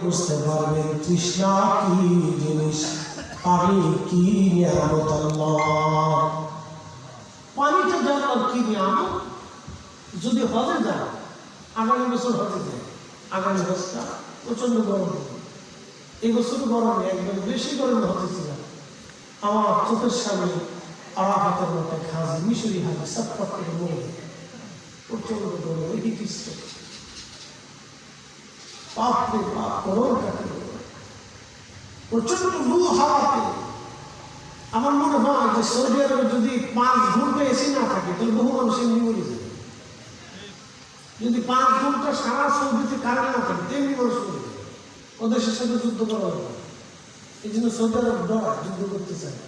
বুঝতে পারবেন তৃষ্ণা কি জিনিস, পানি কি নিয়ামত আল্লাহ। পানিটা জানলাম কি নিয়ামত। যদি হজে যায়, আগামী বছর হজে যায়, আগামী বছরটা প্রচন্ড গরম হবে। এই বছর গরমে একদম বেশি গরমে হতেছিলাম। আমার চোখের সামনে আরাফাতের মতো হাজি, মিশরি হাজি সবপট করে মরে যায়। প্রচন্ড গরম, এই খ্রিস্ট বাপরে বাপ, গরম কাটে প্রচন্ড লু হাওয়াতে। আমার মনে হয় যে সৌদি আরবে যদি 5 ঘন্টা এসি না থাকে তাহলে বহু মানুষ এমনি মরে যাবে। যদি 5 ঘন্টা সারা সৌদিতে কারেন্ট না থাকে তেমনি মানুষ মরে যাবে। ওদেশের সাথে যুদ্ধ করা হবে। এই জন্য সৌদি আরব ডরায়, যুদ্ধ করতে চায়।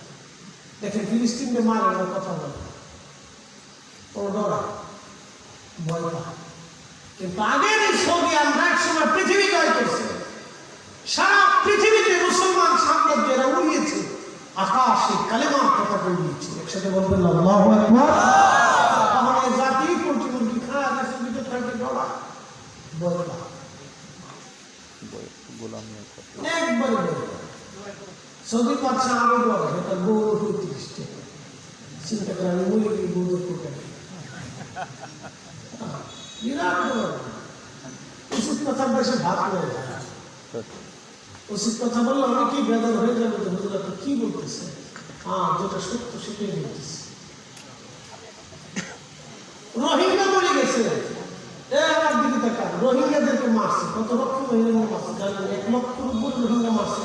দেখেন ফিলিস্তিনকে মারে না, কথা বলে ও ডরায়, ভয় পায়। কিন্তু আগের এই সৌদি আমরা এক সময় পৃথিবী জয় করছে। সারা পৃথিবীতে মুসলমান সাম্রাজ্য এরা উড়িয়েছে, আকাশে কালেমার পতাকা উড়িয়েছে। একসাথে বলবেন আল্লাহু আকবার। আমাদের জাতি পর্যটন খাওয়া দেশের ভিতরে থাকে ডরা, ভয় পায়, একবারে সৌদি বাদশা আরো বলে এটা গৌর ৩৫ টাকা। চিন্তা করে আমি মরে গিয়ে গৌর কোটা বিরাট উচিত কথার দেশে ভাত হয়ে যায়। উচিত কথা বললে অনেকেই বেদর হয়ে যাবে। তো হুজুর আপনি কি বলতেছে? হ্যাঁ, যেটা সত্য সেটাই বলতেছে। রোহিঙ্গা মরে গেছে, আমার দিকে তাকান। রোহিঙ্গাদেরকে মারছে, কত লক্ষ রোহিঙ্গা মারছে জানেন? 1 লক্ষের উপর রোহিঙ্গা মারছে।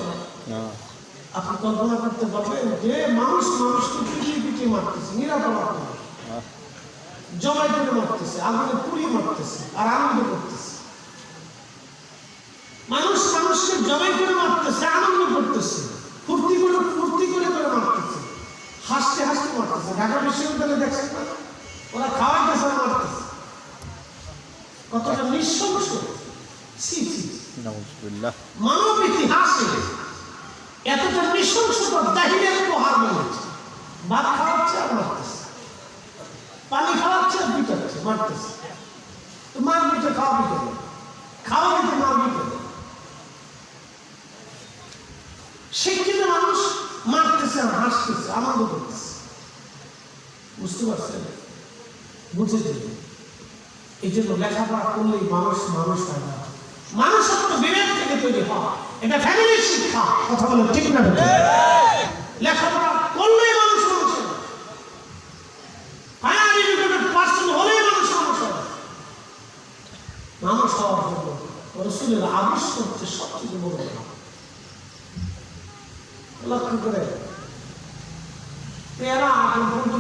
আপনি কল্পনা করতে পারবেন যে মানুষ মানুষকে পিটিয়ে পিটিয়ে মারতেছে, নিরাপরাধ জমাই করে মারতেছে, আগুনে পুড়িয়ে মারতেছে আর আনন্দ করতেছে। মানুষ মানুষকে জমাই করে মারতেছে, আনন্দ করতেছে, ফুর্তি করে মারতেছে, হাসতে হাসতে মারতেছে। ঢাকা বিশ্ববিদ্যালয়ে দেখছেন না, ওরা খাওয়াইতেছে আর মারতেছে। কতটা নৃশংস! মানব ইতিহাসে এতটা নৃশংসতা জাহিলিয়াত প্রহার বলেছে। ভাত খাওয়াচ্ছে আর মারতেছে, পানি খাওয়াচ্ছে আর পিটাচ্ছে, মারতেছে। তো মার পিঠে খাওয়া পিঠে, খাওয়া পিঠে মার পিঠে। শিক্ষিত মানুষ মারতেছে আর হাসতেছে, আনন্দ করতেছে। বুঝতে পারছেন? বুঝেছে? এই জন্য লেখাপড়া করলেই মানুষ মানুষ হয় না। মানুষত্ব বিবেক থেকে তৈরি হয়। এটা ফ্যামিলির শিক্ষা। কথা বলে ঠিক না? লেখাপড়া করলেই মানুষ মানুষ হয়, হায়ার এডুকেটেড পার্সন হলেই মানুষ মানুষ হয়। মানুষ হওয়ার জন্য রাসূলের আদর্শ হচ্ছে সবচেয়ে বড়। লক্ষ্য করে এরা এখন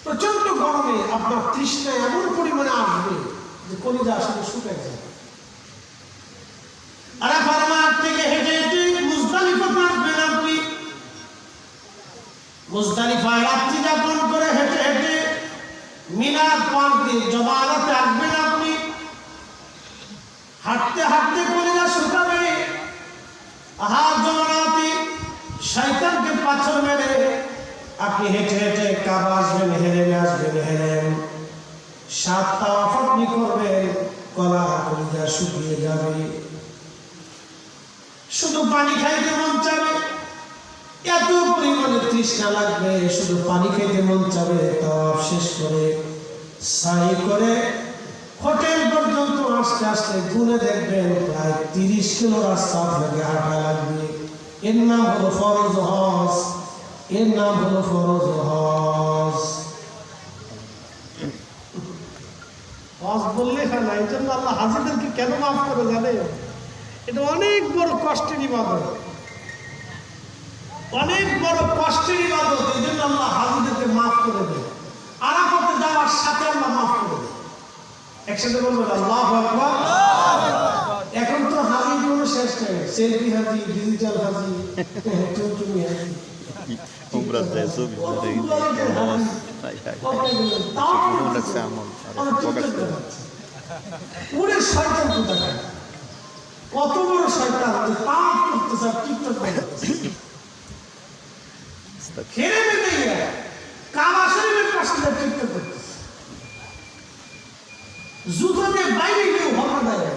প্রচন্ড গরমে আপনার তৃষ্ণা এমন পরিমাণে আসবে যে কলিজা আসলে শুকায় যাবে। আরাফার মাঠ থেকে হেঁটে হেঁটে মুজদালিফাতে আসবেন আপনি। মুজদালিফায় রাত্রি যাপন করে হেঁটে হেঁটে মিনার পার দিয়ে জমারাতে আসবেন আপনি। হাঁটতে হাঁটতে কলিজা শুকাবে। জমারাতে শয়তানকে পাথর মেরে আপনি হেঁটে হেঁটে কাবা আসবেন, হেরেম আসবেন, হেরেম 7 তাওয়াফ আপনি করবেন, গলা কলিজা শুকিয়ে যাবে, শুধু পানি খাইতে মন চাবে, এত পরিমাণে তৃষ্ণা লাগবে, শুধু পানি খাইতে মন চাবে। তাওয়াফ শেষ করে সাই করে হোটেল পর্যন্ত আস্তে আস্তে ঘুরে দেখবেন প্রায় 30 কিলো রাস্তা আপনাকে হাঁটা লাগবে। এর নাম হলো ফরজ হজ, এর নাম হলো ফরজ হজ। হজ বললে হয় না। এই জন্য আল্লাহ হাজিদেরকে কেন মাফ করে জানে? এটা অনেক বড় কষ্টের ইবাদত, অনেক বড় কষ্টের ইবাদত। এই জন্য আল্লাহ হাজিদেরকে মাফ করে দেয়। আরাফাতে যাওয়ার সাথে আল্লাহ মাফ করে দেয়। একসাথে বলবেন আল্লাহু আকবার। এখন তো হাজির কোনো শেষ নেই। সেলফি হাজি, ডিজিটাল হাজি, টুনটুনি হাজি, কত বড় শয়তান পাপ করতেছে, টিকটক খেলে বেঁধে কাবা শরীফের পাশে টিকটক করতেছে। জুতো দিয়ে বাইরে কেউ হওয়া দেয়,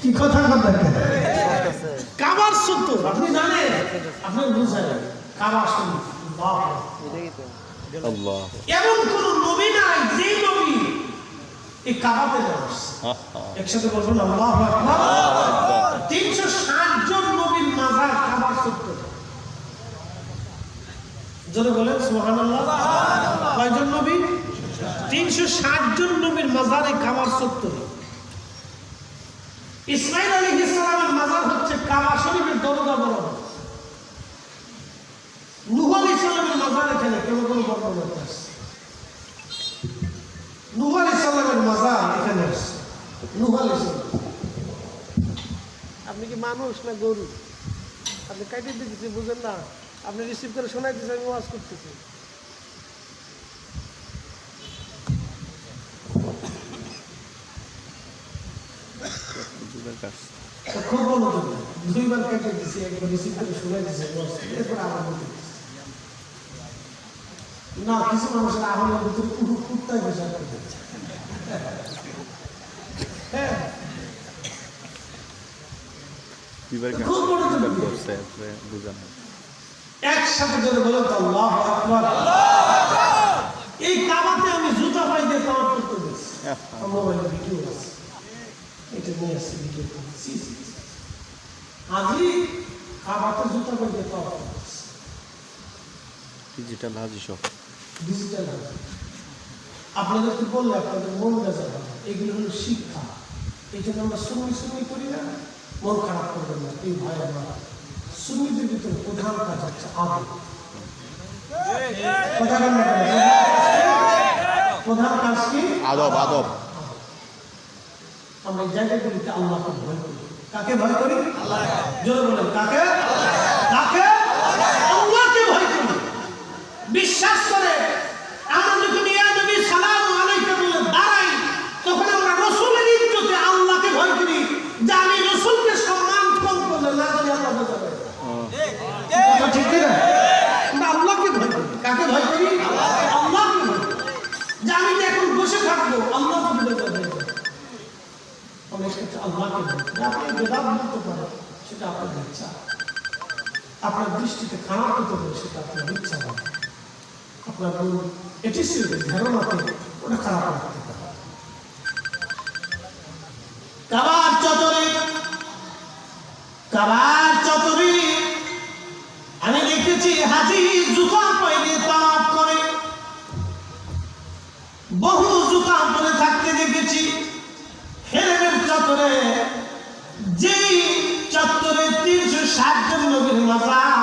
কি কথা কথা কাবার সত্তর আপনি জানেন আপনার বুঝায় কাবার সত্তর আল্লাহ এমন কোন নবী নাই যে নবী এই কাবাতে আসছে একসাথে বলবেন আল্লাহু আকবার 360 জন নবীর মাজার কাবার সত্তর জোরে বলেন সুবহানাল্লাহ কয়জন নবী 360 জন নবীর মাজারে কাবার সত্তর ইসমাঈল আলাইহিস সালামের মাজার হচ্ছে কাবা শরীফের দরজা বরাবর নূহ আলাইহিস সালামের মাজার এখানে কেন কোন বর্ণনা আছে নূহ আলাইহিস সালামের মাজার এখানে আছে নূহ আলাইহিস সালাম আপনি কি মানুষ না গরু আপনি কাইতে দিতেছি বুঝেন না আপনি রিসিভ করে শোনাইতেছেন আমি ওয়াজ করতেছি খুব মনোযোগ দুইবার কেটে দিছি একবার রিসিভ করে শোনাইতেছে এরপর আবার বলতেছি না কিছু মানুষের আহলের ভিতরে কুত্তায় পেশাব করতে হ্যাঁ খুব মনোযোগ বুঝানো একসাথে ধরে বলো তো আল্লাহু আকবার এই কাবাতে আমি জুতা পাই দিয়ে তাওয়াফ করতে গেছি আমার মোবাইলে ভিডিও আছে এটা নিয়ে আসছি ভিডিও করছি আজই কাবাতে জুতা পাই দিয়ে তাওয়াফ করতেছি ডিজিটাল হাজি সব ডিজিটাল হাজি আপনাদেরকে বললে আপনাদের মন বেজা হবে এগুলো হলো শিক্ষা এই জন্য আমরা সুন্নি করি না মন খারাপ করবেন না এই ভয় আমরা সুন্নিদের ভিতরে প্রধান কাজ হচ্ছে আদব প্রধান কাজ কি আদব আদব আমরা জায়গাগুলিতে আল্লাহকে ভয় করি কাকে ভয় করি জোরে বলেন কাকে কাকে আল্লাহকে ভয় করি বিশ্বাস করে আমরা যখন ইয়া নবী সালামু আলাইকা বলে দাঁড়াই তখন আমরা রাসূলের ইজ্জতে আল্লাহকে ভয় করি যে আমি রাসূলকে সম্মান কম করলে না জানি আল্লাহ যাবে ঠিক না আমরা আল্লাহকে ভয় করি কাকে ভয় করি আল্লাহকে ভয় করি যে আমি যে এখন বসে থাকবো আল্লাহকে ভয় করি অনেক ক্ষেত্রে আল্লাহকে ভয় করি আপনি বেদাত বলতে পারেন সেটা আপনার ইচ্ছা আপনার দৃষ্টিতে খারাপ হতে পারে সেটা আপনার ইচ্ছা নয় আপনার এটি ধারণাতে ওটা খারাপ রাখতে পারে কাবার চত্বরে আমি দেখেছি হাজি জুতা পরে তাওয়াফ করে বহু জুতা পরে থাকতে দেখেছি হেরেমের চত্বরে যেই চত্বরে 360 জন নবীর মাজার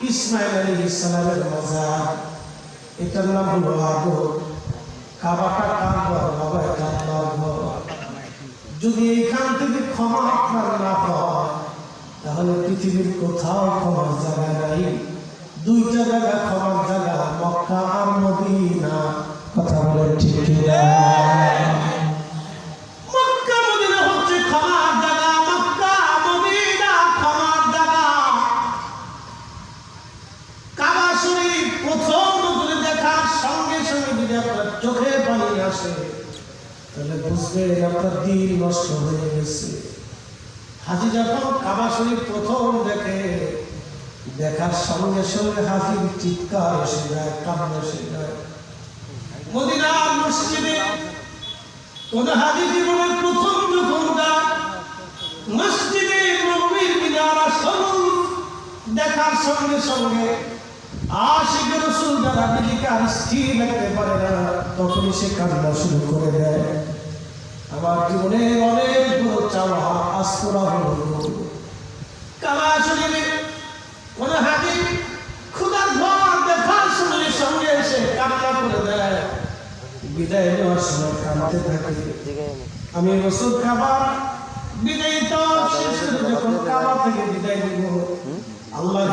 ইসমাঈল আলাইহিস সালামের মাজার এটার নাম হলো আদব কাবাটা কার ঘর বাবা এটা আল্লাহর ঘর যদি এখান থেকে ক্ষমা আপনার না হয় তাহলে পৃথিবীর কোথাও ক্ষমার জায়গা নাই দুইটা জায়গা ক্ষমার জায়গা মক্কা আর মদিনা কথা বলে ঠিক কিনা মক্কা মদিনা হচ্ছে ক্ষমার জায়গা মক্কা মদিনা ক্ষমার জায়গা কাবা শরীফ প্রথম নজরে দেখার সঙ্গে সঙ্গে যদি আপনার চোখে পানি আসে তাহলে বুঝবেন আপনার দিন নষ্ট হয়ে গেছে হাজি যখন কাবা শরীফ প্রথম দেখে দেখার সঙ্গে সঙ্গে হাজির চিৎকার এসে যায় কান্না এসে যায় মদিনার মসজিদে কোন হাজি জীবনের প্রথম যখন মসজিদে নববীর মিনারা শরীফ দেখার সঙ্গে সঙ্গে আশিক রাসূল যারা নিজেকে আর স্থির রাখতে পারে না তখনই সে কান্না শুরু করে দেয় আমার জীবনে অনেক বড় চাওয়া আজ করা হলো কাবা শরীফে কোন হাজি খুদার ঘর দেখার সঙ্গে সঙ্গে এসে কান্না করে দেয় বিদায় নেওয়ার সময় কাঁদতে থাকে আমি রাসূল কাবা বিদায় তো শেষ যখন কাবা থেকে বিদায় নিব আল্লাহ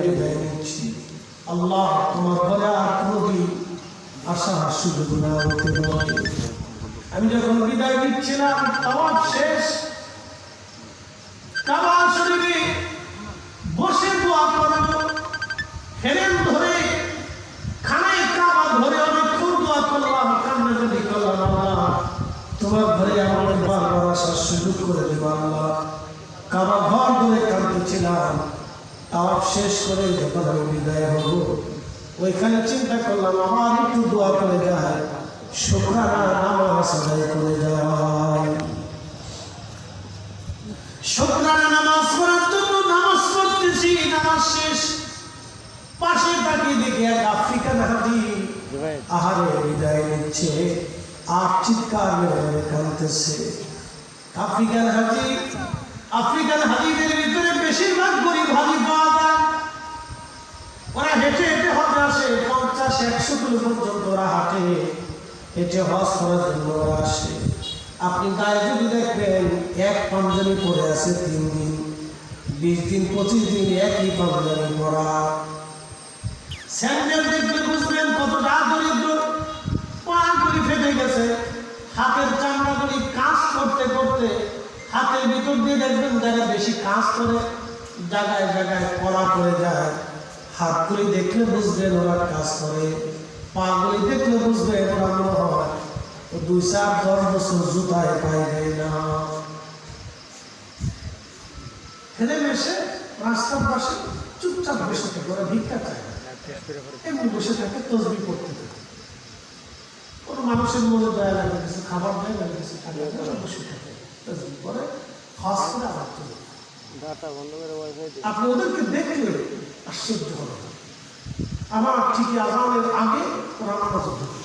বিদায় নিচ্ছি আল্লাহ তোমার ঘরে আর কোনোদিন আসার সুযোগ না হতে পারে আমি যখন বিদায় নিচ্ছিলাম তাওয়াফ শেষ কাবা শরীফে বসে দোয়া করব হেরেম ধরে খানায় কাবা ধরে অনেকক্ষণ দোয়া করলাম কান্নাকাটি করলাম আল্লাহ তোমার ঘরে আমাদের বারবার আসার সুযোগ করে দেব আল্লাহ। কাবা ঘর ধরে কাঁদতেছিলাম, তাওয়াফ শেষ করে যখন আমি বিদায় হব, ওইখানে চিন্তা করলাম আমার একটু দোয়া করে যায়, শুকরানা নামাজ আদায় করে যায়। শুকরানা নামাজ পড়ার জন্য নামাজ পড়তেছি, নামাজ শেষ, পাশে তাকিয়ে দেখি এক আফ্রিকান হাজি আহারে বিদায় নিচ্ছে, আর চিৎকার মেরে মেরে কাঁদতেছে। আফ্রিকান হাজিদের ভিতরে বেশিরভাগ গরিব হাজি পাওয়া যায়। ওরা হেঁটে হেঁটে হজে আসে, 50-100 কিলো পর্যন্ত ওরা হাঁটে হেঁটে হজ করার জন্য ওরা আসে। আপনি গায়ে যদি দেখবেন এক পাঞ্জাবি পরে আছে 3 দিন, 20 দিন 25 দিন একই পাঞ্জাবি পরা। স্যান্ডেল দেখলে বুঝবেন কতটা দরিদ্র, পাগুলি ফেটে গেছে, হাতের চামড়াগুলি কাজ করতে করতে হাতের ভিতর দিয়ে দেখবেন যারা বেশি কাজ করে জায়গায় জায়গায় কলা পড়ে যায়। হাতগুলি দেখলে বুঝবেন ওরা কাজ করে, পাগুলি দেখলে বুঝবেন ওরা মনে হয় 2-4-10 বছর জুতায় পাই দেয় না। হেলে মেশে রাস্তার পাশে চুপচাপ বসে থাকে, ওরা ভিক্ষা চায় না, এমনি বসে থাকে, তসবিহ পড়তে থাকে। কোনো মানুষের মনে দয়া লাগে, কিছু খাবার দেয় না, কিছু খাবার দেয় না, বসে থাকে, তসবিহ পড়ে, খাস করে আবার চলে। আপনি ওদেরকে দেখলে আশ্চর্য হবে। আমার ঠিকই আজানের আগে ওরা নামাজ পড়ে।